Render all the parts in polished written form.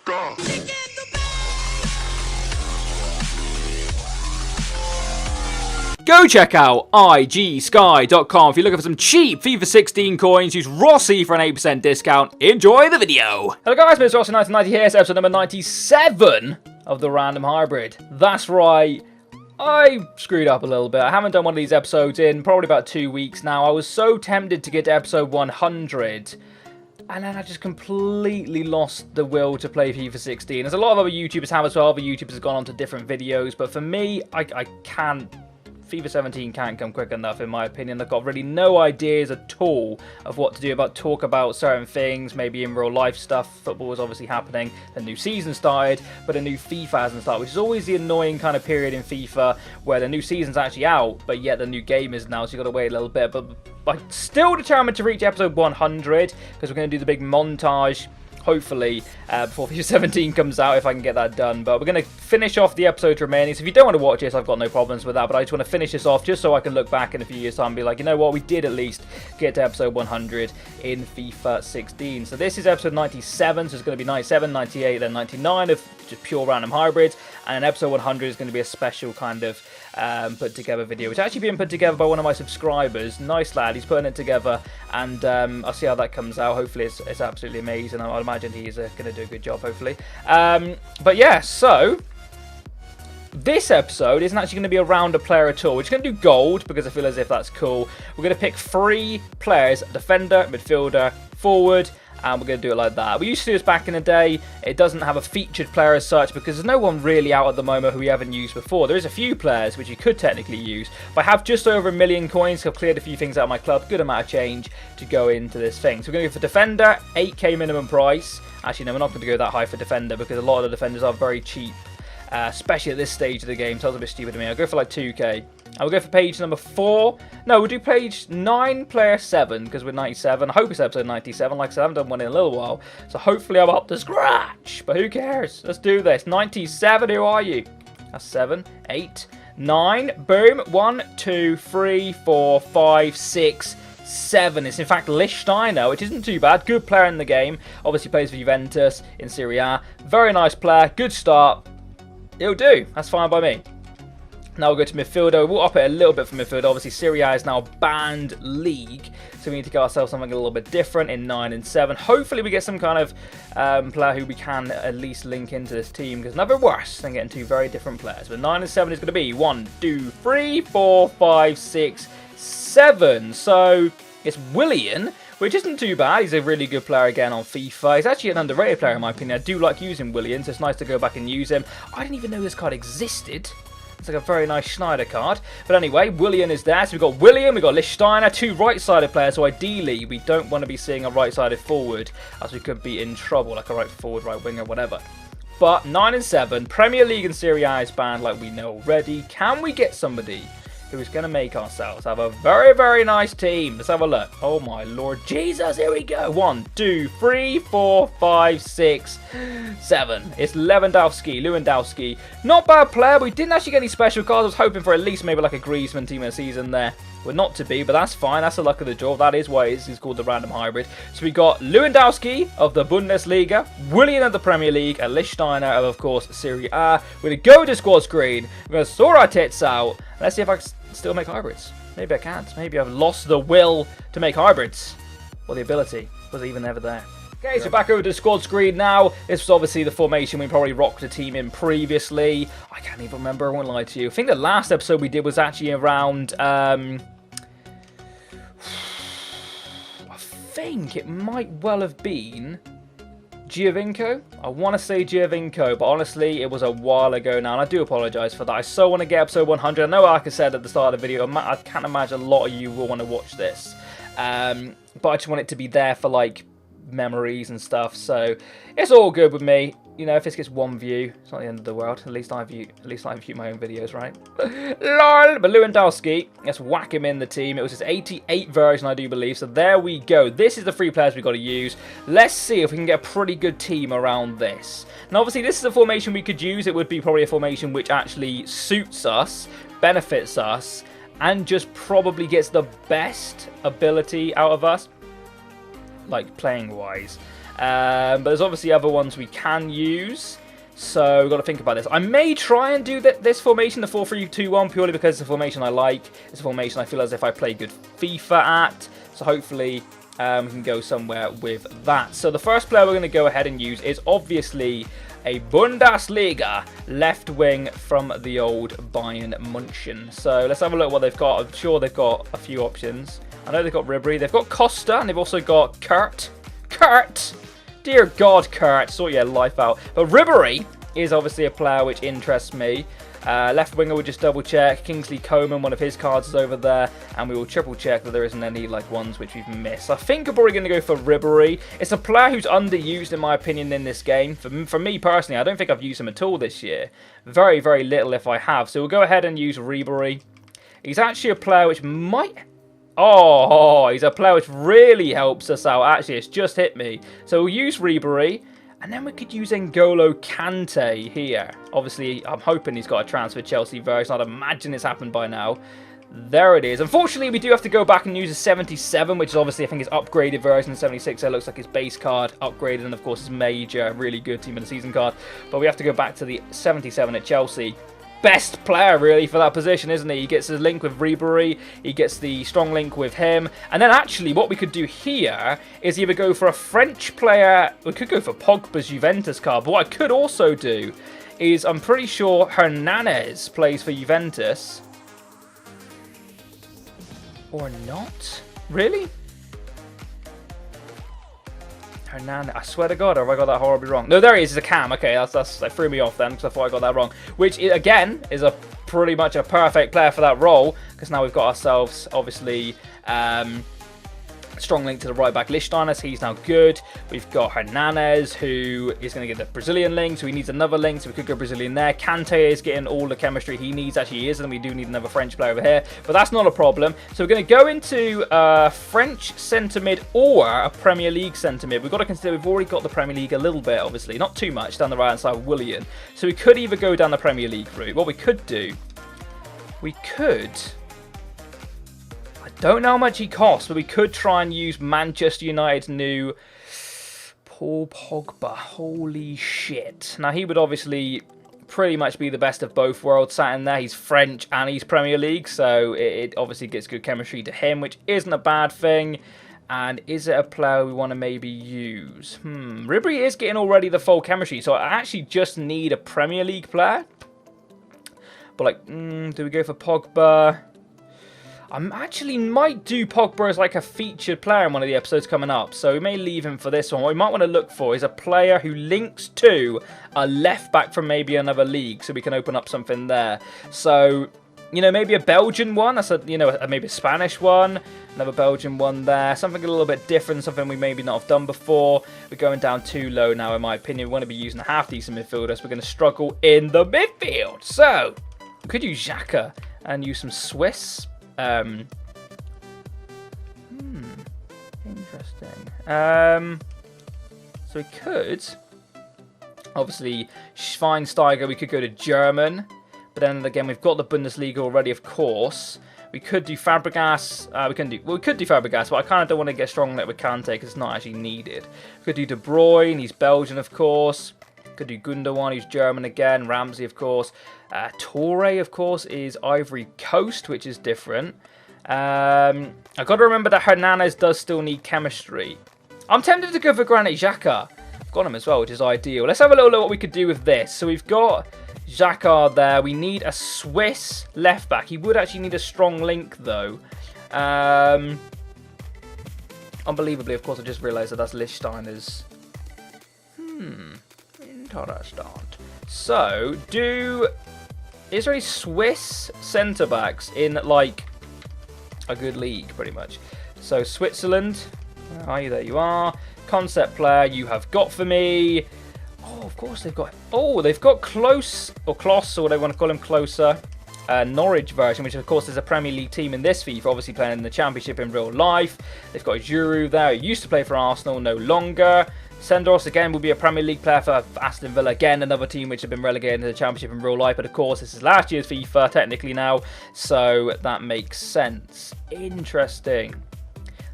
Go check out igsky.com if you're looking for some cheap FIFA 16 coins. Use Rossi for an 8% discount. Enjoy the video. Hello guys, Mr. Rossi 1990 here. It's episode number 97 of the Random Hybrid. That's right. I screwed up a little bit. I haven't done one of these episodes in probably about 2 weeks now. I was so tempted to get to episode 100. And then I just completely lost the will to play FIFA 16. As a lot of other YouTubers have as well. Other YouTubers have gone on to different videos. But for me, I can't. FIFA 17 can't come quick enough, in my opinion. I've got really no ideas at all of what to do talk about certain things, maybe in real life stuff. Football is obviously happening. The new season started, but a new FIFA hasn't started, which is always the annoying kind of period in FIFA where the new season's actually out, but yet the new game is now, so you've got to wait a little bit. But I'm still determined to reach episode 100 because we're going to do the big montage, hopefully, before FIFA 17 comes out, if I can get that done. But we're going to finish off the episodes remaining. So if you don't want to watch this, I've got no problems with that. But I just want to finish this off just so I can look back in a few years' time and be like, you know what, we did at least get to episode 100 in FIFA 16. So this is episode 97, so it's going to be 97, 98, then 99 of just pure random hybrids. And episode 100 is going to be a special kind of put together video, which is actually being put together by one of my subscribers. Nice lad, he's putting it together, and I'll see how that comes out. Hopefully it's absolutely amazing. I imagine he's going to do a good job, hopefully. But yeah, so this episode isn't actually going to be around a player at all. We're just going to do gold because I feel as if that's cool. We're going to pick 3 players: defender, midfielder, forward. And we're going to do it like that. We used to do this back in the day. It doesn't have a featured player as such because there's no one really out at the moment who we haven't used before. There is a few players which you could technically use. But I have just over 1 million coins. I've cleared a few things out of my club. Good amount of change to go into this thing. So we're going to go for defender, 8k minimum price. Actually, no, we're not going to go that high for defender because a lot of the defenders are very cheap. Especially at this stage of the game. So that's a bit stupid to me. I'll go for like 2k. And we'll go for page number 4. No, we'll do page 9, player 7, because we're 97. I hope it's episode 97. Like I said, I haven't done one in a little while. So hopefully I'm up to scratch. But who cares? Let's do this. 97, who are you? That's 7, 8, 9. Boom. 1, 2, 3, 4, 5, 6, 7. It's in fact Lichtsteiner, which isn't too bad. Good player in the game. Obviously plays for Juventus in Serie A. Very nice player. Good start. It'll do. That's fine by me. Now we'll go to midfielder. We'll up it a little bit for midfielder. Obviously, Serie A is now a banned league, so we need to get ourselves something a little bit different in 9 and 7. Hopefully, we get some kind of player who we can at least link into this team, because nothing worse than getting 2 very different players. But 9 and 7 is going to be 1, 2, 3, 4, 5, 6, 7. So it's Willian, which isn't too bad. He's a really good player again on FIFA. He's actually an underrated player in my opinion. I do like using Willian, so it's nice to go back and use him. I didn't even know this card existed. It's like a very nice Schneider card. But anyway, Willian is there. So we've got Willian, we've got Lichtsteiner, 2 right-sided players. So ideally, we don't want to be seeing a right-sided forward, as we could be in trouble, like a right forward, right winger, whatever. But 9 and 7, Premier League and Serie A is banned like we know already. Can we get somebody who is going to make ourselves have a very, very nice team? Let's have a look. Oh my Lord Jesus, here we go. 1, 2, 3, 4, 5, 6, 7. It's Lewandowski. Not bad player, but we didn't actually get any special cards. I was hoping for at least maybe like a Griezmann team of the season there. We're not to be, but that's fine. That's the luck of the draw. That is why it's called the Random Hybrid. So we got Lewandowski of the Bundesliga, Willian of the Premier League, and Lichtsteiner of course, Serie A. We're going to go to squad screen. We're going to sort our tits out. Let's see if I can still make hybrids. Maybe I can't. Maybe I've lost the will to make hybrids. Or the ability. Was it even ever there? Okay, so back over to the squad screen now. This was obviously the formation we probably rocked the team in previously. I can't even remember, I won't lie to you. I think the last episode we did was actually around... I think it might well have been Giovinco. I want to say Giovinco, but honestly, it was a while ago now, and I do apologise for that. I so want to get episode 100. I know, like I said at the start of the video, I can't imagine a lot of you will want to watch this. But I just want it to be there for, like, memories and stuff, so it's all good with me. You know, if this gets 1 view, it's not the end of the world. At least I view my own videos, right? LOL! But Lewandowski, let's whack him in the team. It was his 88 version, I do believe. So there we go. This is the 3 players we've got to use. Let's see if we can get a pretty good team around this. Now, obviously, this is a formation we could use. It would be probably a formation which actually suits us, benefits us, and just probably gets the best ability out of us, like playing-wise. But there's obviously other ones we can use. So we've got to think about this. I may try and do this formation, the 4-3-2-1, purely because it's a formation I like. It's a formation I feel as if I play good FIFA at. So hopefully we can go somewhere with that. So the first player we're going to go ahead and use is obviously a Bundesliga left wing from the old Bayern München. So let's have a look at what they've got. I'm sure they've got a few options. I know they've got Ribery, they've got Costa, and they've also got Kurt. Dear God, Kurt, sort your life out. But Ribery is obviously a player which interests me. Left winger, we'll just double check. Kingsley Coman, one of his cards is over there. And we will triple check that there isn't any ones which we've missed. I think I'm probably going to go for Ribery. It's a player who's underused in my opinion in this game. For me personally, I don't think I've used him at all this year. Very, very little if I have. So we'll go ahead and use Ribery. He's actually a player which might... Oh, he's a player which really helps us out. Actually, it's just hit me. So we'll use Ribery. And then we could use N'Golo Kante here. Obviously, I'm hoping he's got a transfer Chelsea version. I'd imagine it's happened by now. There it is. Unfortunately, we do have to go back and use a 77, which is obviously, I think, his upgraded version. 76, that looks like his base card upgraded. And, of course, his major, really good team of the season card. But we have to go back to the 77 at Chelsea. Best player, really, for that position, isn't he? He gets his link with Ribery. He gets the strong link with him. And then, actually, what we could do here is either go for a French player. We could go for Pogba's Juventus card. But what I could also do is, I'm pretty sure Hernandez plays for Juventus. Or not? Really? Hernandez. I swear to God, have I got that horribly wrong? No, there he is. It's a cam. Okay, that threw me off then because I thought I got that wrong. Which, again, is pretty much a perfect player for that role because now we've got ourselves, obviously, strong link to the right back Lichtsteiner, so he's now good. We've got Hernandez, who is going to get the Brazilian link, so he needs another link, so we could go Brazilian there. Kante is getting all the chemistry he needs, actually he is, and we do need another French player over here, but that's not a problem. So we're going to go into French centre mid or a Premier League centre mid. We've got to consider we've already got the Premier League a little bit, obviously, not too much down the right hand side of Willian. So we could either go down the Premier League route. What we could do, we could... Don't know how much he costs, but we could try and use Manchester United's new Paul Pogba. Holy shit. Now, he would obviously pretty much be the best of both worlds sat in there. He's French and he's Premier League, so it obviously gets good chemistry to him, which isn't a bad thing. And is it a player we want to maybe use? Ribery is getting already the full chemistry, so I actually just need a Premier League player. But, do we go for Pogba? I actually might do Pogba as like a featured player in one of the episodes coming up. So we may leave him for this one. What we might want to look for is a player who links to a left back from maybe another league. So we can open up something there. So, you know, maybe a Belgian one. That's maybe a Spanish one. Another Belgian one there. Something a little bit different. Something we maybe not have done before. We're going down too low now, in my opinion. We want to be using a half-decent midfielder. So we're going to struggle in the midfield. So, we could use Xhaka and use some Swiss. Interesting. So we could obviously Schweinsteiger. We could go to German, but then again we've got the Bundesliga already, of course. We could do Fabregas. We could do Fabregas, but I kind of don't want to get strong with Kante because it's not actually needed. We could do De Bruyne. He's Belgian, of course. Could do Gundogan, who's German again. Ramsey, of course. Toure, of course, is Ivory Coast, which is different. I've got to remember that Hernandez does still need chemistry. I'm tempted to go for Granit Xhaka. I've got him as well, which is ideal. Let's have a little look at what we could do with this. So we've got Xhaka there. We need a Swiss left back. He would actually need a strong link, though. Unbelievably, of course, I just realised that that's Lichtsteiner's. Interesting. So, is there any Swiss centre-backs in, like, a good league, pretty much? So, Switzerland. Where are you? There you are. Concept player you have got for me. Oh, of course they've got... Oh, they've got Close, or Kloss, or whatever you want to call him, Closer. Norwich version, which, of course, is a Premier League team in this FIFA, obviously playing in the Championship in real life. They've got Giroud there, who used to play for Arsenal, no longer. Senderos, again, will be a Premier League player for Aston Villa. Again, another team which have been relegated to the Championship in real life. But, of course, this is last year's FIFA, technically now. So, that makes sense. Interesting.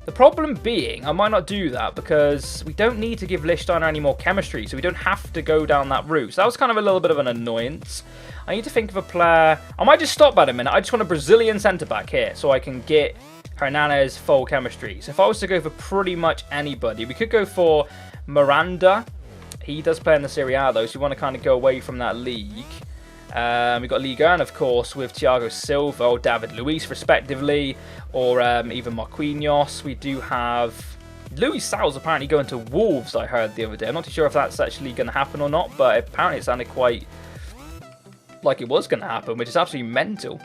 The problem being, I might not do that because we don't need to give Lichtsteiner any more chemistry, so we don't have to go down that route. So that was kind of a little bit of an annoyance. I need to think of a player. I might just stop at a minute. I just want a Brazilian centre-back here so I can get Hernandez full chemistry. So if I was to go for pretty much anybody, we could go for Miranda. He does play in the Serie A though, so you want to kind of go away from that league. We've got Ligue 1, of course, with Thiago Silva or David Luiz, respectively, or even Marquinhos. We do have Luis Sal's apparently going to Wolves, I heard the other day. I'm not too sure if that's actually going to happen or not, but apparently it sounded quite like it was going to happen, which is absolutely mental.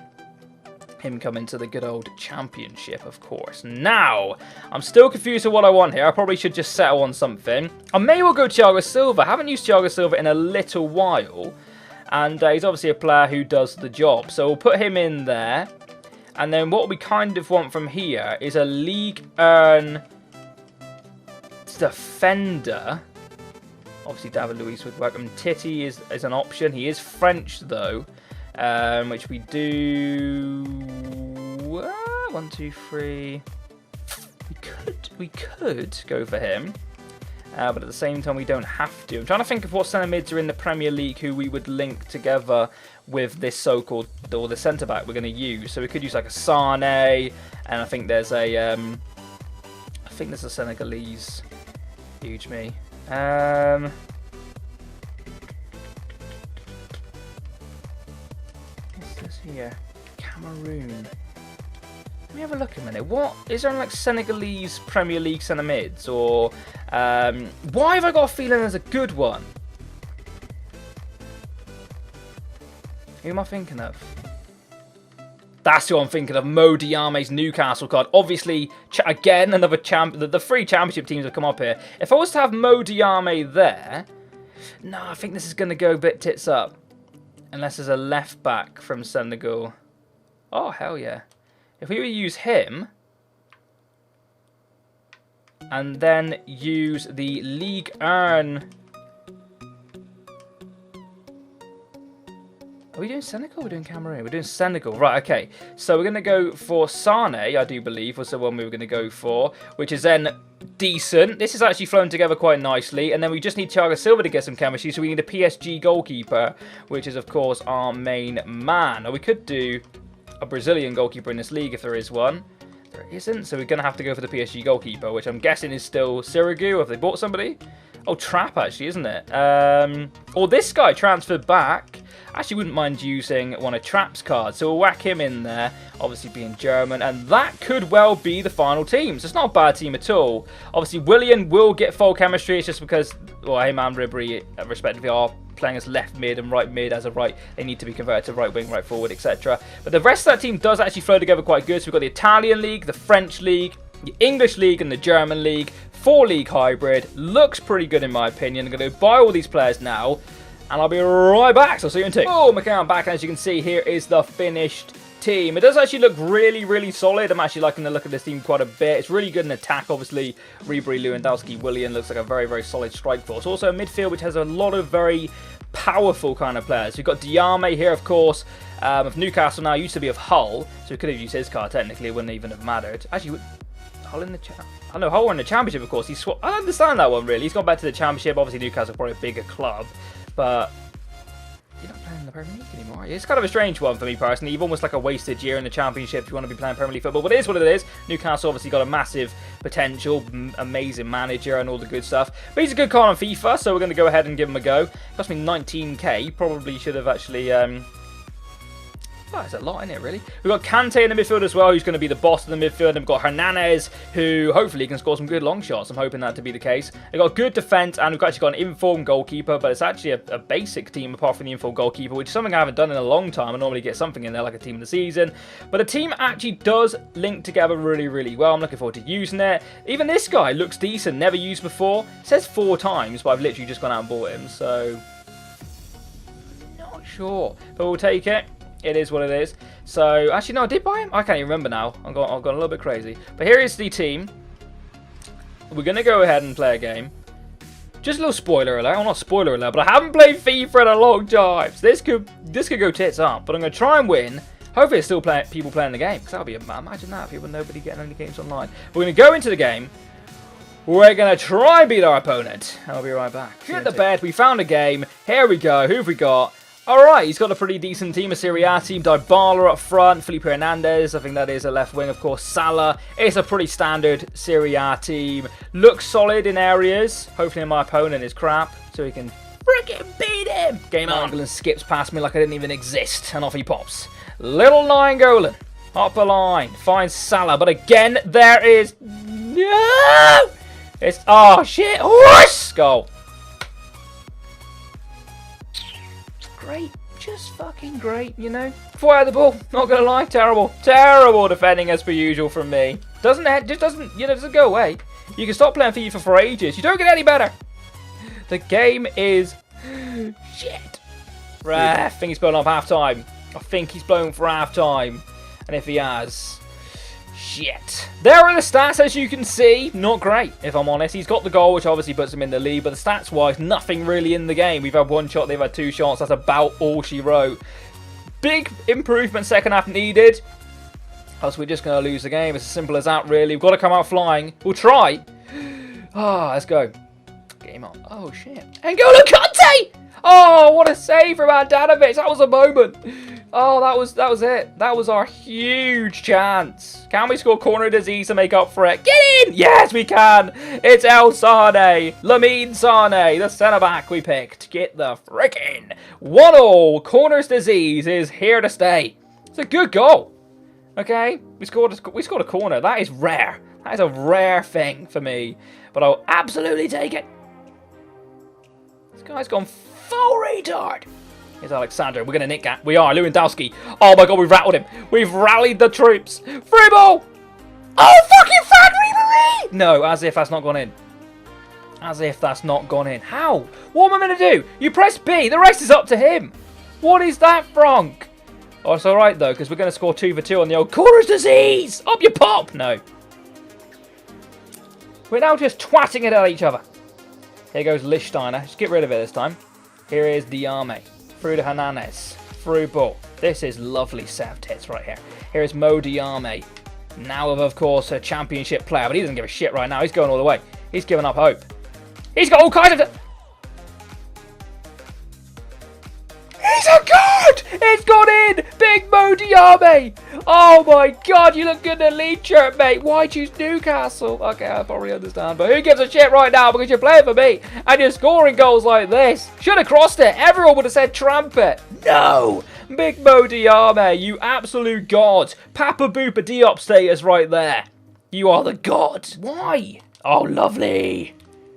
Him coming to the good old Championship, of course. Now, I'm still confused with what I want here. I probably should just settle on something. I may well go Thiago Silva. I haven't used Thiago Silva in a little while. And he's obviously a player who does the job. So we'll put him in there. And then what we kind of want from here is a Ligue 1 defender. Obviously, David Luiz would work. And Titi is an option. He is French, though. Which we do... 1, 2, 3... We could go for him. But at the same time, we don't have to. I'm trying to think of what centre mids are in the Premier League who we would link together with this so-called, or the centre back we're going to use. So we could use like a Sane, and I think there's a, Senegalese. Huge me. What's this here? Cameroon. Let me have a look a minute. What is there like Senegalese Premier League centre mids, or why have I got a feeling there's a good one? Who am I thinking of? That's who I'm thinking of. Mo Diame's Newcastle card. Obviously, again another champ. The three championship teams have come up here. If I was to have Mo Diame there, no, I think this is going to go a bit tits up, unless there's a left back from Senegal. Oh hell yeah. If we use him, and then use the Ligue 1... Are we doing Senegal or we're doing Cameroon? We're doing Senegal. Right, okay. So we're going to go for Sane, I do believe, was the one we were going to go for, which is then decent. This is actually flown together quite nicely. And then we just need Thiago Silva to get some chemistry, so we need a PSG goalkeeper, which is, of course, our main man. Or we could do a Brazilian goalkeeper in this league if there is one. There isn't, so we're going to have to go for the PSG goalkeeper, which I'm guessing is still Sirigu, if they bought somebody. Oh, Trapp, actually, isn't it? Or this guy transferred back. Actually, wouldn't mind using one of Trapp's cards, so we'll whack him in there, obviously being German, and that could well be the final team. So it's not a bad team at all. Obviously, Willian will get full chemistry. It's just because, well, him and Ribery, respectively, are playing as left mid and right mid as a right. They need to be converted to right wing, right forward, etc. But the rest of that team does actually flow together quite good. So we've got the Italian League, the French League, the English League, and the German League. 4-league hybrid. Looks pretty good in my opinion. I'm going to buy all these players now, and I'll be right back. So I'll see you in 2. Oh, okay, I'm back. As you can see, here is the finished team. It does actually look really, really solid. I'm actually liking the look of this team quite a bit. It's really good in attack, obviously. Ribery, Lewandowski, Willian looks like a very, very solid strike force. Also a midfield which has a lot of very powerful kind of players. We've got Diame here, of course, of Newcastle now. Used to be of Hull, so we could have used his card technically. It wouldn't even have mattered. Actually, Hull in the I know Hull were in the Championship, of course. I don't understand that one, really. He's gone back to the Championship. Obviously, Newcastle probably a bigger club, but you're not playing in the Premier League anymore. It's kind of a strange one for me, personally. You've almost like a wasted year in the Championship if you want to be playing Premier League football, but it is what it is. Newcastle obviously got a massive potential, amazing manager and all the good stuff. But he's a good card on FIFA, so we're going to go ahead and give him a go. Cost me 19k. Probably should have actually... Oh, there's a lot in it, really. We've got Kante in the midfield as well, who's going to be the boss of the midfield. And we've got Hernandez, who hopefully can score some good long shots. I'm hoping that to be the case. We've got good defence, and we've actually got an informed goalkeeper, but it's actually a basic team apart from the informed goalkeeper, which is something I haven't done in a long time. I normally get something in there like a team of the season. But the team actually does link together really, really well. I'm looking forward to using it. Even this guy looks decent, never used before. It says 4 times, but I've literally just gone out and bought him, so... not sure. But we'll take it. It is what it is. So, actually, no, I did buy him. I can't even remember now. I've gone a little bit crazy. But here is the team. We're going to go ahead and play a game. Just a little spoiler alert. Well, not spoiler alert, but I haven't played FIFA in a long time. So this could go tits up. But I'm going to try and win. Hopefully it's still people playing the game, because that would be, imagine that, people, nobody getting any games online. We're going to go into the game. We're going to try and beat our opponent. I'll be right back. Hit the bed. We found a game. Here we go. Who have we got? Alright, he's got a pretty decent team. A Serie A team. Dybala up front. Felipe Hernandez. I think that is a left wing, of course. Salah. It's a pretty standard Serie A team. Looks solid in areas. Hopefully my opponent is crap, so he can freaking beat him. Game on. Nainggolan skips past me like I didn't even exist, and off he pops. Little Nainggolan. Up the line. Finds Salah, but again, there is... No! It's... Oh, shit. Horse! Goal. Great. Just fucking great, you know? Before I had the ball, not gonna lie, terrible. Terrible defending as per usual from me. Doesn't go away. You can stop playing FIFA for ages. You don't get any better. The game is shit. I think he's blown up half time. I think he's blown for half time. And if he has, shit. There are the stats, as you can see. Not great, if I'm honest. He's got the goal, which obviously puts him in the lead. But the stats-wise, nothing really in the game. We've had one shot, they've had two shots. That's about all she wrote. Big improvement second half needed. Else we're just going to lose the game. It's as simple as that, really. We've got to come out flying. We'll try. Let's go. Game on. Oh, shit. N'Golo Kante! Oh, what a save from Handanovic. That was a moment. Oh, that was it. That was our huge chance. Can we score corner disease to make up for it? Get in! Yes, we can. It's El Sane. Lamine Sane, the centre-back we picked. Get the frickin' 1-0. Corners disease is here to stay. It's a good goal. Okay, we scored a corner. That is rare. That is a rare thing for me. But I'll absolutely take it. This guy's gone full retard. Here's Alexander. We're going to nick that. We are. Lewandowski. Oh my god, we've rattled him. We've rallied the troops. Free ball. Oh, fucking Franck Ribéry. No, as if that's not gone in. As if that's not gone in. How? What am I going to do? You press B. The rest is up to him. What is that, Franck? Oh, it's alright, though, because we're going to score 2 for 2 on the old corners disease. Up your pop. No. We're now just twatting it at each other. Here goes Lichtsteiner. Just get rid of it this time. Here is Diame. Through to Hernandez. Through ball. This is lovely set of tits right here. Here is Mo Diame. Now of course, a championship player. But he doesn't give a shit right now. He's going all the way. He's given up hope. He's got all kinds of... He's a god! It's gone in! Big Mo Diame! Oh my god, you look good in the lead shirt, mate. Why choose Newcastle? Okay, I probably understand. But who gives a shit right now because you're playing for me and you're scoring goals like this? Should have crossed it. Everyone would have said trumpet. No! Big Mo Diame, you absolute god. Papa Boopa Diop status right there. You are the god. Why? Oh, lovely.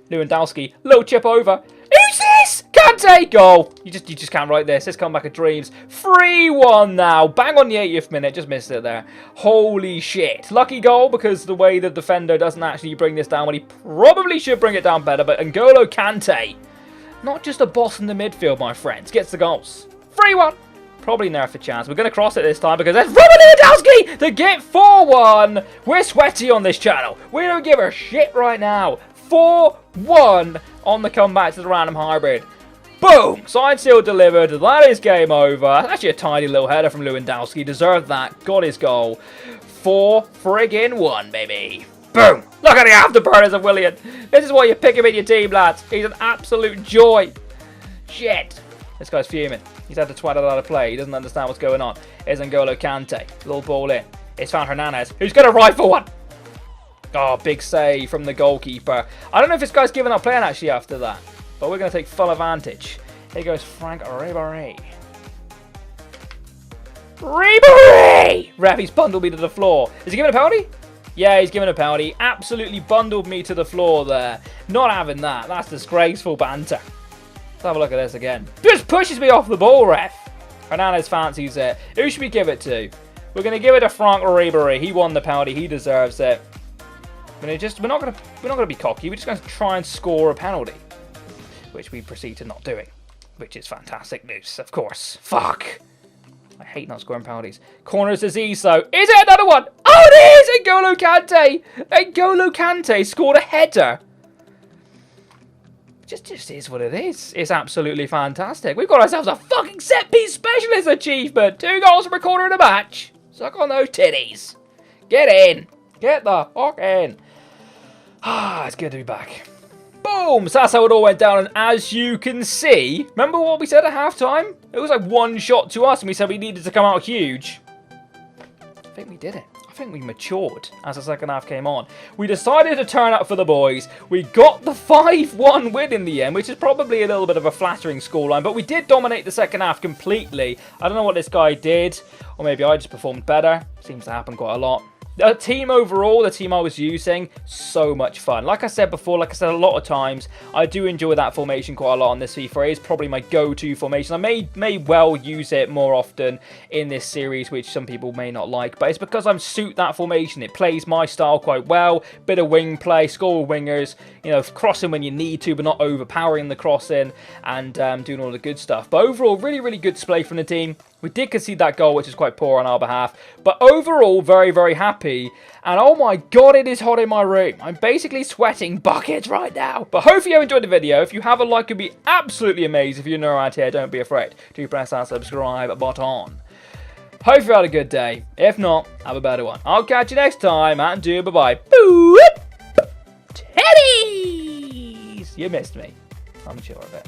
Lewandowski, little chip over. Who's this? Kante! Goal. You just can't write this. This comeback of dreams. 3-1 now. Bang on the 80th minute. Just missed it there. Holy shit. Lucky goal because the way the defender doesn't actually bring this down when he probably should bring it down better. But N'Golo Kante, not just a boss in the midfield, my friends, gets the goals. 3-1. Probably nerf a chance. We're going to cross it this time because there's Robert Lewandowski to get 4-1. We're sweaty on this channel. We don't give a shit right now. 4-1 on the comeback to the random hybrid. Boom! Signed, sealed, delivered. That is game over. Actually a tiny little header from Lewandowski. Deserved that. Got his goal. 4-1, baby. Boom! Look at the afterburners of Willian. This is why you pick him in your team, lads. He's an absolute joy. Shit. This guy's fuming. He's had to twat it out of play. He doesn't understand what's going on. Here's N'Golo Kante. Little ball in. It's found Hernandez, who's going to rifle one. Oh, big save from the goalkeeper. I don't know if this guy's given up playing actually after that. But we're going to take full advantage. Here goes Franck Ribéry. Ribéry! Ref, he's bundled me to the floor. Is he giving a penalty? Yeah, he's giving a penalty. Absolutely bundled me to the floor there. Not having that. That's disgraceful banter. Let's have a look at this again. Just pushes me off the ball, ref. Hernandez fancies it. Who should we give it to? We're going to give it to Franck Ribéry. He won the penalty. He deserves it. We're not gonna be cocky. We're just going to try and score a penalty, which we proceed to not doing, which is fantastic news, of course. Fuck. I hate not scoring penalties. Corners disease, though. Is it another one? Oh, it is! N'Golo Kante! N'Golo Kante scored a header. just is what it is. It's absolutely fantastic. We've got ourselves a fucking set-piece specialist achievement. 2 goals per quarter in a match. Suck on those titties. Get in. Get the fuck in. It's good to be back. Boom! So that's how it all went down, and as you can see, remember what we said at halftime? It was like 1 shot to us, and we said we needed to come out huge. I think we did it. I think we matured as the second half came on. We decided to turn up for the boys. We got the 5-1 win in the end, which is probably a little bit of a flattering scoreline, but we did dominate the second half completely. I don't know what this guy did, or maybe I just performed better. Seems to happen quite a lot. The team overall, the team I was using, so much fun. Like I said before, like I said a lot of times, I do enjoy that formation quite a lot on this FIFA. It is probably my go-to formation. I may well use it more often in this series, which some people may not like, but it's because I'm suit that formation. It plays my style quite well. Bit of wing play, score with wingers, you know, crossing when you need to, but not overpowering the crossing, and doing all the good stuff. But overall, really, really good display from the team. We did concede that goal, which is quite poor on our behalf. But overall, very, very happy. And oh my god, it is hot in my room. I'm basically sweating buckets right now. But hopefully you enjoyed the video. If you have a like, it'd be absolutely amazing. If you're new around here, don't be afraid. Do press that subscribe button. Hope you had a good day. If not, have a better one. I'll catch you next time, and do bye-bye. Boop! Teddies! You missed me. I'm sure of it.